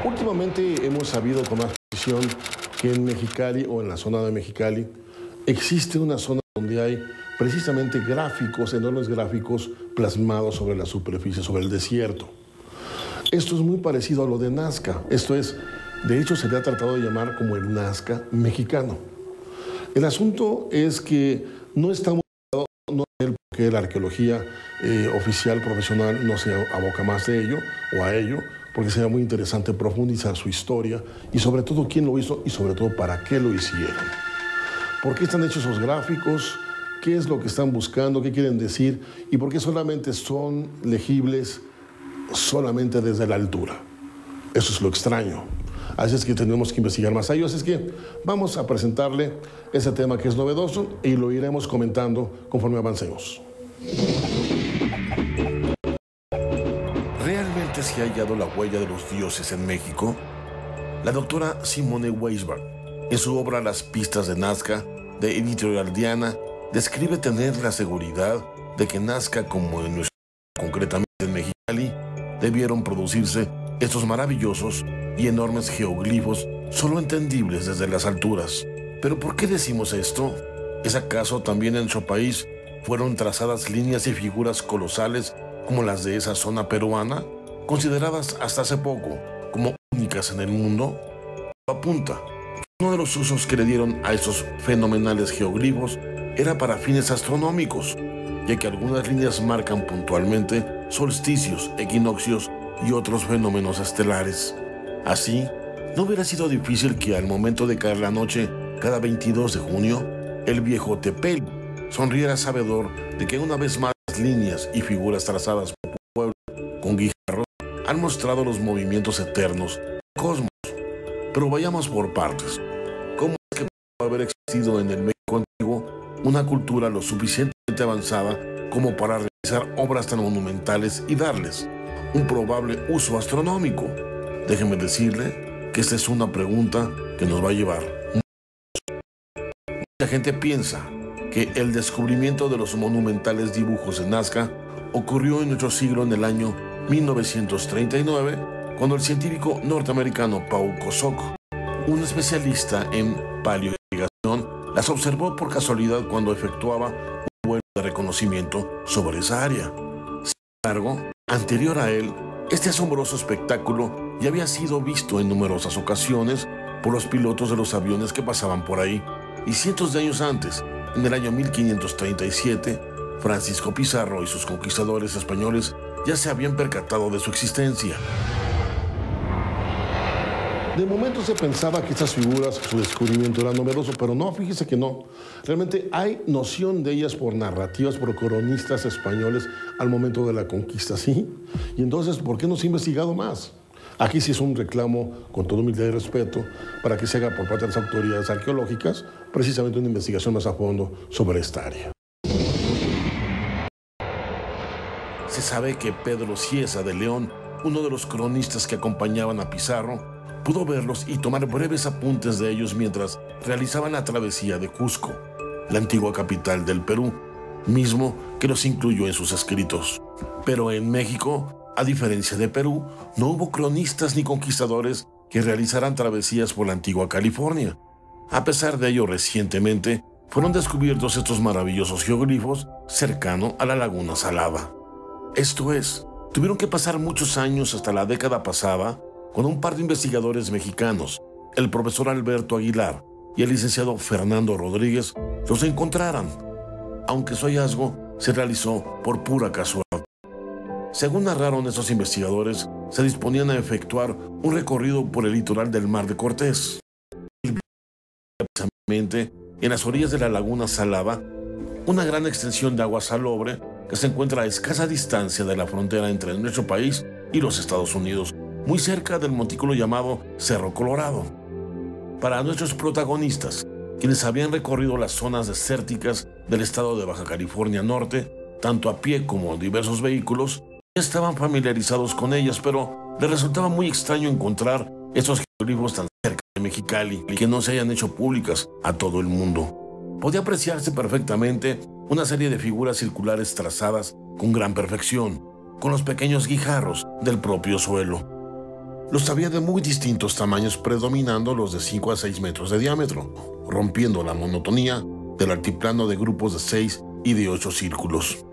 Últimamente hemos sabido con más precisión que en Mexicali o en la zona de Mexicali existe una zona donde hay precisamente gráficos, enormes gráficos plasmados sobre la superficie, sobre el desierto. Esto es muy parecido a lo de Nazca. Esto es, de hecho, se le ha tratado de llamar como el Nazca mexicano. El asunto es que no estamos no es porque la arqueología oficial, profesional, no se aboca más de ello o a ello, porque sería muy interesante profundizar su historia y sobre todo quién lo hizo y sobre todo para qué lo hicieron. ¿Por qué están hechos esos gráficos? ¿Qué es lo que están buscando? ¿Qué quieren decir? ¿Y por qué solamente son legibles solamente desde la altura? Eso es lo extraño. Así es que tenemos que investigar más a ello. Así es que vamos a presentarle ese tema que es novedoso y lo iremos comentando conforme avancemos. ¿Realmente se ha hallado la huella de los dioses en México? La doctora Simone Weisberg, en su obra Las pistas de Nazca, de Editorial Diana, describe tener la seguridad de que Nazca, como en nuestro, concretamente en Mexicali, debieron producirse estos maravillosos y enormes geoglifos solo entendibles desde las alturas. ¿Pero por qué decimos esto? ¿Es acaso también en nuestro país fueron trazadas líneas y figuras colosales como las de esa zona peruana, consideradas hasta hace poco como únicas en el mundo? Apunta que uno de los usos que le dieron a esos fenomenales geoglifos era para fines astronómicos, ya que algunas líneas marcan puntualmente solsticios, equinoccios y otros fenómenos estelares. Así, no hubiera sido difícil que al momento de caer la noche, cada 22 de junio, el viejo Tepel sonriera sabedor de que una vez más las líneas y figuras trazadas por pueblo con guijarros han mostrado los movimientos eternos del cosmos. Pero vayamos por partes. ¿Cómo es que puede haber existido en el México antiguo una cultura lo suficientemente avanzada como para realizar obras tan monumentales y darles un probable uso astronómico? Déjeme decirle que esta es una pregunta que nos va a llevar. Mucha gente piensa que el descubrimiento de los monumentales dibujos de Nazca ocurrió en nuestro siglo en el año 1939, cuando el científico norteamericano Paul Kosok, un especialista en paleoinvestigación, las observó por casualidad cuando efectuaba un vuelo de reconocimiento sobre esa área. Sin embargo, anterior a él, este asombroso espectáculo ya había sido visto en numerosas ocasiones por los pilotos de los aviones que pasaban por ahí, y cientos de años antes, en el año 1537, Francisco Pizarro y sus conquistadores españoles ya se habían percatado de su existencia. De momento se pensaba que estas figuras, su descubrimiento era novedoso, pero no, fíjese que no. Realmente hay noción de ellas por narrativas, por cronistas españoles al momento de la conquista, ¿sí? Y entonces, ¿por qué no se ha investigado más? Aquí sí es un reclamo, con toda humildad y respeto, para que se haga por parte de las autoridades arqueológicas precisamente una investigación más a fondo sobre esta área. Se sabe que Pedro Cieza de León, uno de los cronistas que acompañaban a Pizarro, pudo verlos y tomar breves apuntes de ellos mientras realizaban la travesía de Cusco, la antigua capital del Perú, mismo que los incluyó en sus escritos. Pero en México, a diferencia de Perú, no hubo cronistas ni conquistadores que realizaran travesías por la antigua California. A pesar de ello, recientemente fueron descubiertos estos maravillosos geoglifos cercano a la Laguna Salada. Esto es, tuvieron que pasar muchos años hasta la década pasada cuando un par de investigadores mexicanos, el profesor Alberto Aguilar y el licenciado Fernando Rodríguez, los encontraran, aunque su hallazgo se realizó por pura casualidad. Según narraron estos investigadores, se disponían a efectuar un recorrido por el litoral del Mar de Cortés. Precisamente en las orillas de la Laguna Salada, una gran extensión de agua salobre que se encuentra a escasa distancia de la frontera entre nuestro país y los Estados Unidos, muy cerca del montículo llamado Cerro Colorado. Para nuestros protagonistas, quienes habían recorrido las zonas desérticas del estado de Baja California Norte, tanto a pie como en diversos vehículos, ya estaban familiarizados con ellas, pero les resultaba muy extraño encontrar estos geoglifos tan cerca de Mexicali y que no se hayan hecho públicas a todo el mundo. Podía apreciarse perfectamente una serie de figuras circulares trazadas con gran perfección, con los pequeños guijarros del propio suelo. Los había de muy distintos tamaños, predominando los de 5 a 6 metros de diámetro, rompiendo la monotonía del altiplano de grupos de 6 y de 8 círculos.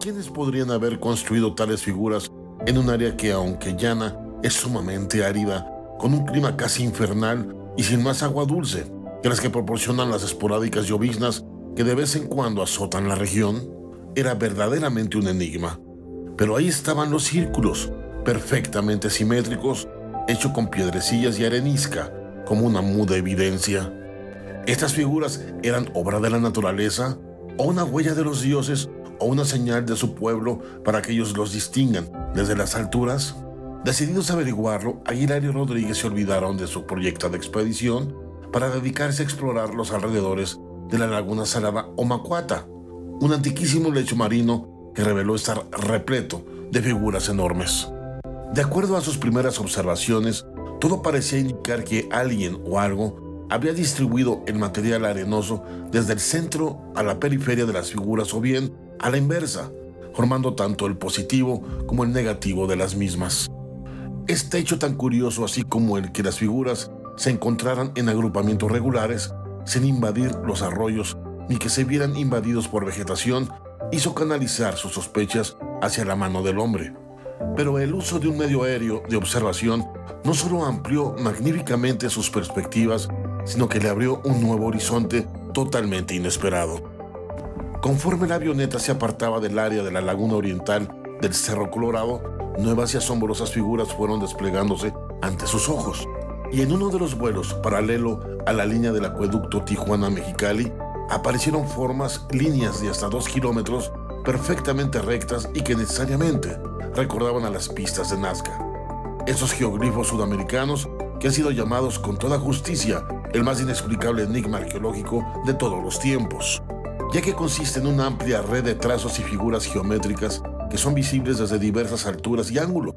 ¿Quiénes podrían haber construido tales figuras en un área que, aunque llana, es sumamente árida, con un clima casi infernal y sin más agua dulce que las que proporcionan las esporádicas lloviznas que de vez en cuando azotan la región? Era verdaderamente un enigma. Pero ahí estaban los círculos, perfectamente simétricos, hechos con piedrecillas y arenisca, como una muda evidencia. ¿Estas figuras eran obra de la naturaleza, o una huella de los dioses, o una señal de su pueblo para que ellos los distingan desde las alturas? Decididos a averiguarlo, Aguilar y Rodríguez se olvidaron de su proyectada expedición para dedicarse a explorar los alrededores de la laguna salada Omacuata, un antiquísimo lecho marino que reveló estar repleto de figuras enormes. De acuerdo a sus primeras observaciones, todo parecía indicar que alguien o algo había distribuido el material arenoso desde el centro a la periferia de las figuras o bien a la inversa, formando tanto el positivo como el negativo de las mismas. Este hecho tan curioso, así como el que las figuras se encontraran en agrupamientos regulares, sin invadir los arroyos ni que se vieran invadidos por vegetación, hizo canalizar sus sospechas hacia la mano del hombre. Pero el uso de un medio aéreo de observación no solo amplió magníficamente sus perspectivas, sino que le abrió un nuevo horizonte totalmente inesperado. Conforme la avioneta se apartaba del área de la laguna oriental del Cerro Colorado, nuevas y asombrosas figuras fueron desplegándose ante sus ojos. Y en uno de los vuelos paralelo a la línea del acueducto Tijuana-Mexicali, aparecieron líneas de hasta 2 kilómetros perfectamente rectas y que necesariamente recordaban a las pistas de Nazca. Esos geoglifos sudamericanos que han sido llamados con toda justicia el más inexplicable enigma arqueológico de todos los tiempos, ya que consiste en una amplia red de trazos y figuras geométricas que son visibles desde diversas alturas y ángulos,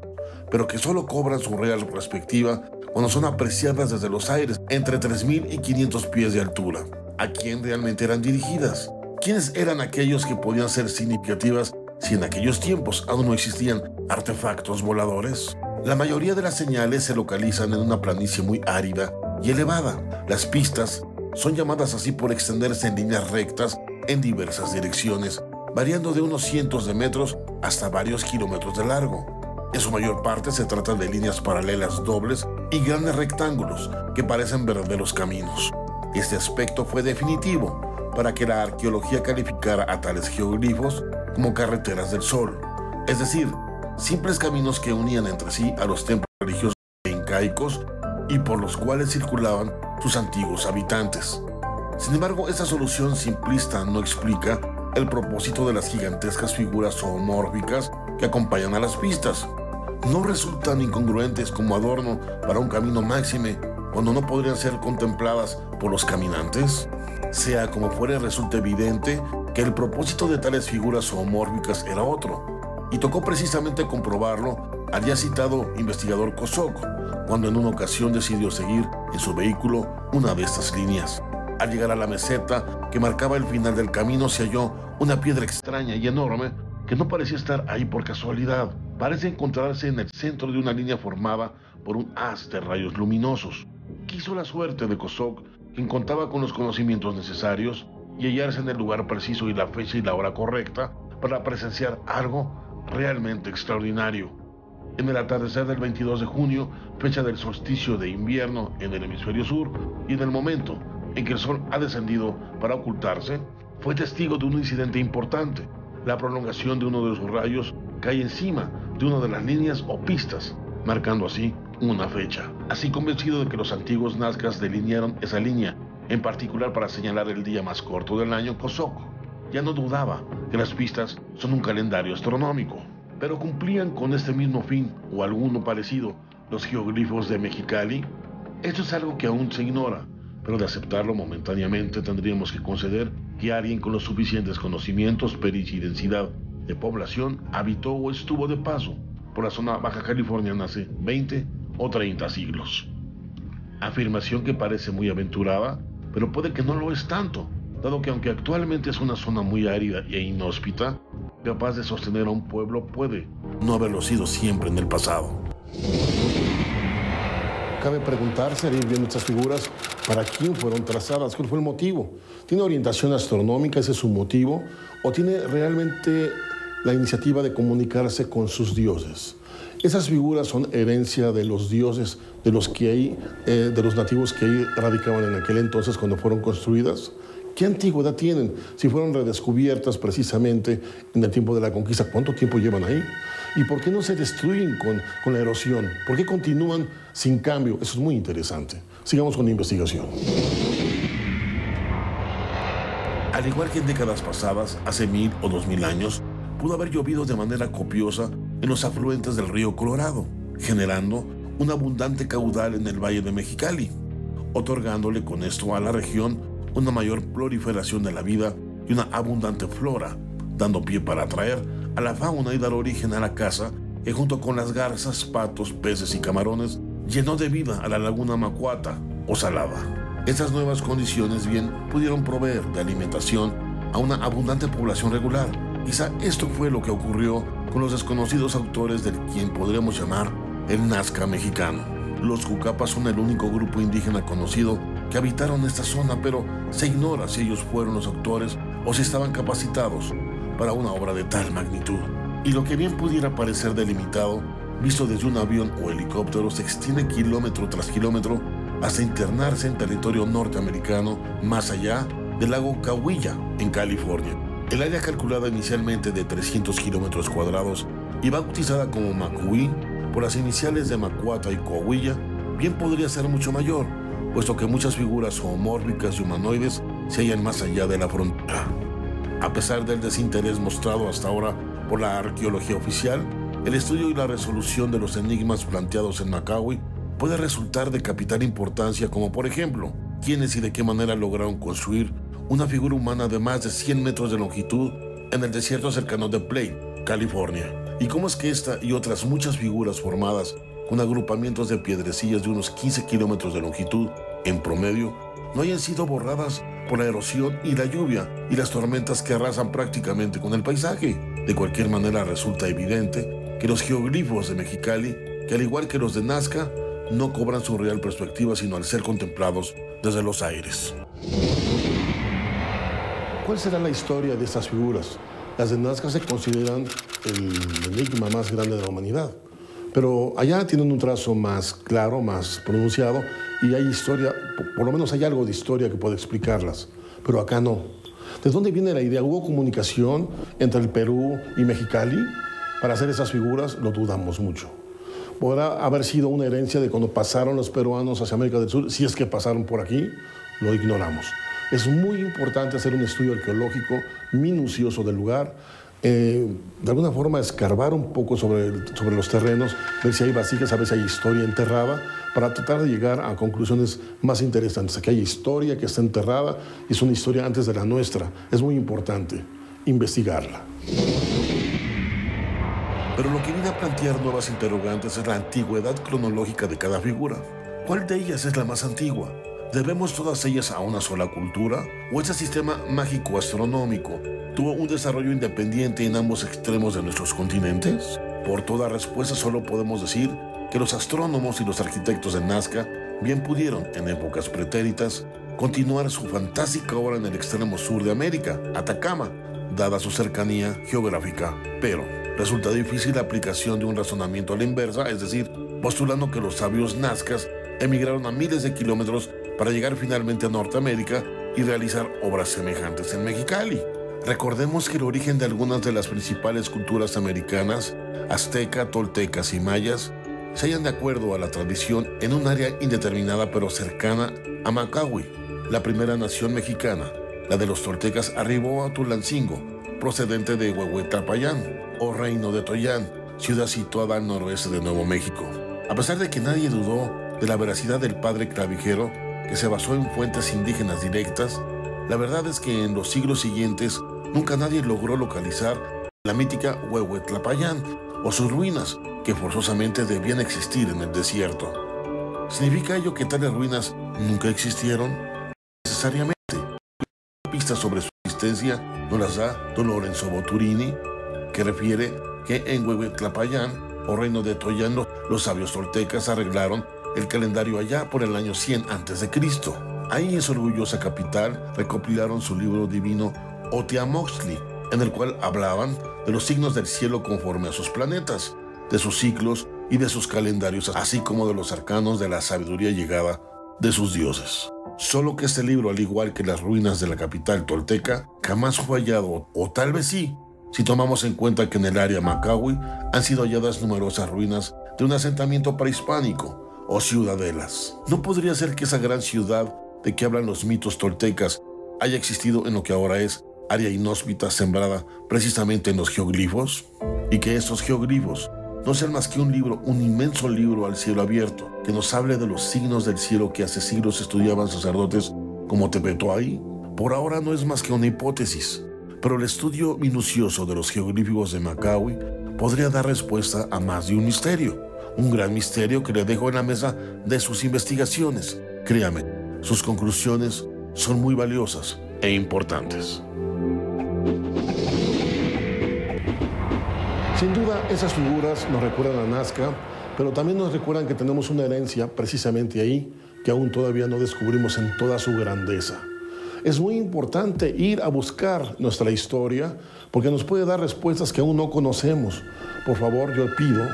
pero que solo cobran su real perspectiva cuando son apreciadas desde los aires entre 3.000 y 500 pies de altura. ¿A quién realmente eran dirigidas? ¿Quiénes eran aquellos que podían ser significativas si en aquellos tiempos aún no existían artefactos voladores? La mayoría de las señales se localizan en una planicie muy árida y elevada. Las pistas son llamadas así por extenderse en líneas rectas en diversas direcciones, variando de unos cientos de metros hasta varios kilómetros de largo. En su mayor parte se trata de líneas paralelas dobles y grandes rectángulos que parecen verdaderos caminos. Este aspecto fue definitivo para que la arqueología calificara a tales geoglifos como carreteras del sol, es decir, simples caminos que unían entre sí a los templos religiosos e incaicos y por los cuales circulaban sus antiguos habitantes. Sin embargo, esta solución simplista no explica el propósito de las gigantescas figuras zoomórficas que acompañan a las pistas. No resultan incongruentes como adorno para un camino máxime cuando no podrían ser contempladas por los caminantes. Sea como fuere, resulta evidente que el propósito de tales figuras zoomórficas era otro, y tocó precisamente comprobarlo al ya citado investigador Kosok, cuando en una ocasión decidió seguir en su vehículo una de estas líneas. Al llegar a la meseta que marcaba el final del camino, se halló una piedra extraña y enorme que no parecía estar ahí por casualidad. Parece encontrarse en el centro de una línea formada por un haz de rayos luminosos. Quiso la suerte de Kosok, quien contaba con los conocimientos necesarios, y hallarse en el lugar preciso y la fecha y la hora correcta para presenciar algo realmente extraordinario. En el atardecer del 22 de junio, fecha del solsticio de invierno en el hemisferio sur, y en el momento en que el sol ha descendido para ocultarse, fue testigo de un incidente importante. La prolongación de uno de sus rayos cae encima de una de las líneas o pistas, marcando así una fecha. Así, convencido de que los antiguos nazcas delinearon esa línea, en particular para señalar el día más corto del año, Kosok ya no dudaba que las pistas son un calendario astronómico. Pero cumplían con este mismo fin, o alguno parecido, los geoglifos de Mexicali. Esto es algo que aún se ignora, pero de aceptarlo momentáneamente tendríamos que conceder que alguien con los suficientes conocimientos, pericia y densidad de población habitó o estuvo de paso por la zona baja californiana hace 20 o 30 siglos. Afirmación que parece muy aventurada, pero puede que no lo es tanto, dado que aunque actualmente es una zona muy árida e inhóspita, capaz de sostener a un pueblo puede no haberlo sido siempre en el pasado. Cabe preguntarse, al ir viendo estas figuras, ¿para quién fueron trazadas? ¿Cuál fue el motivo? ¿Tiene orientación astronómica, ese es su motivo? ¿O tiene realmente la iniciativa de comunicarse con sus dioses? Esas figuras son herencia de los dioses, de los nativos que ahí radicaban en aquel entonces cuando fueron construidas. ¿Qué antigüedad tienen? Si fueron redescubiertas precisamente en el tiempo de la conquista, ¿cuánto tiempo llevan ahí? ¿Y por qué no se destruyen con la erosión? ¿Por qué continúan sin cambio? Eso es muy interesante. Sigamos con la investigación. Al igual que en décadas pasadas, hace 1000 o 2000 años, pudo haber llovido de manera copiosa en los afluentes del río Colorado, generando un abundante caudal en el Valle de Mexicali, otorgándole con esto a la región una mayor proliferación de la vida y una abundante flora, dando pie para atraer a la fauna y dar origen a la caza que junto con las garzas, patos, peces y camarones llenó de vida a la laguna Macuata o Salada. Estas nuevas condiciones bien pudieron proveer de alimentación a una abundante población regular. Quizá esto fue lo que ocurrió con los desconocidos autores del quien podríamos llamar el Nazca mexicano. Los Cucapas son el único grupo indígena conocido que habitaron esta zona, pero se ignora si ellos fueron los autores o si estaban capacitados para una obra de tal magnitud. Y lo que bien pudiera parecer delimitado, visto desde un avión o helicóptero, se extiende kilómetro tras kilómetro hasta internarse en territorio norteamericano, más allá del lago Cahuilla, en California. El área calculada inicialmente de 300 kilómetros cuadrados y bautizada como Macuí por las iniciales de Macuata y Coahuila, bien podría ser mucho mayor, puesto que muchas figuras zoomórficas y humanoides se hallan más allá de la frontera. A pesar del desinterés mostrado hasta ahora por la arqueología oficial, el estudio y la resolución de los enigmas planteados en Macahui puede resultar de capital importancia, como por ejemplo, quiénes y de qué manera lograron construir una figura humana de más de 100 metros de longitud en el desierto cercano de Plain, California. Y cómo es que esta y otras muchas figuras formadas con agrupamientos de piedrecillas de unos 15 kilómetros de longitud en promedio no hayan sido borradas por la erosión y la lluvia y las tormentas que arrasan prácticamente con el paisaje. De cualquier manera resulta evidente que los geoglifos de Mexicali, que al igual que los de Nazca, no cobran su real perspectiva sino al ser contemplados desde los aires. ¿Cuál será la historia de estas figuras? Las de Nazca se consideran el enigma más grande de la humanidad, pero allá tienen un trazo más claro, más pronunciado, y hay historia, por lo menos hay algo de historia que puede explicarlas, pero acá no. ¿De dónde viene la idea? ¿Hubo comunicación entre el Perú y Mexicali para hacer esas figuras? Lo dudamos mucho. ¿Podrá haber sido una herencia de cuando pasaron los peruanos hacia América del Sur? Si es que pasaron por aquí, lo ignoramos. Es muy importante hacer un estudio arqueológico minucioso del lugar, de alguna forma escarbar un poco sobre los terrenos, ver si hay vasijas, a ver si hay historia enterrada, para tratar de llegar a conclusiones más interesantes. Aquí hay historia que está enterrada y es una historia antes de la nuestra. Es muy importante investigarla. Pero lo que viene a plantear nuevas interrogantes es la antigüedad cronológica de cada figura. ¿Cuál de ellas es la más antigua? ¿Debemos todas ellas a una sola cultura? ¿O ese sistema mágico astronómico tuvo un desarrollo independiente en ambos extremos de nuestros continentes? Por toda respuesta solo podemos decir que los astrónomos y los arquitectos de Nazca bien pudieron, en épocas pretéritas, continuar su fantástica obra en el extremo sur de América, Atacama, dada su cercanía geográfica. Pero resulta difícil la aplicación de un razonamiento a la inversa, es decir, postulando que los sabios nazcas emigraron a miles de kilómetros para llegar finalmente a Norteamérica y realizar obras semejantes en Mexicali. Recordemos que el origen de algunas de las principales culturas americanas, azteca, toltecas y mayas, se hallan de acuerdo a la tradición en un área indeterminada pero cercana a Macahui. La primera nación mexicana, la de los toltecas, arribó a Tulancingo, procedente de Huehuetlapayán, o Reino de Toyán, ciudad situada al noroeste de Nuevo México. A pesar de que nadie dudó de la veracidad del padre clavijero, que se basó en fuentes indígenas directas, la verdad es que en los siglos siguientes nunca nadie logró localizar la mítica Huehuetlapayán o sus ruinas, que forzosamente debían existir en el desierto. ¿Significa ello que tales ruinas nunca existieron? Necesariamente. Pistas sobre su existencia nos las da don Lorenzo Boturini, que refiere que en Huehuetlapayán o Reino de Toyán los sabios toltecas arreglaron el calendario allá por el año 100 a.C. Ahí en su orgullosa capital recopilaron su libro divino Oteamoxtli, en el cual hablaban de los signos del cielo conforme a sus planetas, de sus ciclos y de sus calendarios, así como de los arcanos de la sabiduría llegada de sus dioses. Solo que este libro, al igual que las ruinas de la capital tolteca, jamás fue hallado, o tal vez sí, si tomamos en cuenta que en el área Macahui han sido halladas numerosas ruinas de un asentamiento prehispánico o ciudadelas. ¿No podría ser que esa gran ciudad de que hablan los mitos toltecas haya existido en lo que ahora es área inhóspita sembrada precisamente en los geoglifos? Y que estos geoglifos no sean más que un libro, un inmenso libro al cielo abierto, que nos hable de los signos del cielo que hace siglos estudiaban sacerdotes como Tepetuay. Por ahora no es más que una hipótesis, pero el estudio minucioso de los jeroglíficos de Macahui podría dar respuesta a más de un misterio, un gran misterio que le dejo en la mesa de sus investigaciones. Créame, sus conclusiones son muy valiosas e importantes. Sin duda, esas figuras nos recuerdan a Nazca, pero también nos recuerdan que tenemos una herencia precisamente ahí, que aún todavía no descubrimos en toda su grandeza. Es muy importante ir a buscar nuestra historia, porque nos puede dar respuestas que aún no conocemos. Por favor, yo pido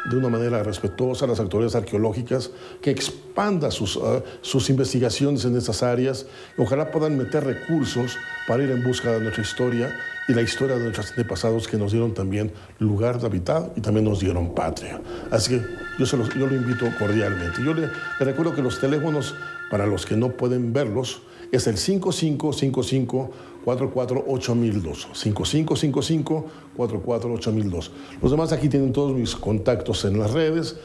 de una manera respetuosa a las autoridades arqueológicas que expanda sus investigaciones en estas áreas y ojalá puedan meter recursos para ir en busca de nuestra historia y la historia de nuestros antepasados que nos dieron también lugar de habitar y también nos dieron patria. Así que yo lo invito cordialmente. Yo le recuerdo que los teléfonos, para los que no pueden verlos, es el 5555-448002. 5555-448002. Los demás aquí tienen todos mis contactos en las redes.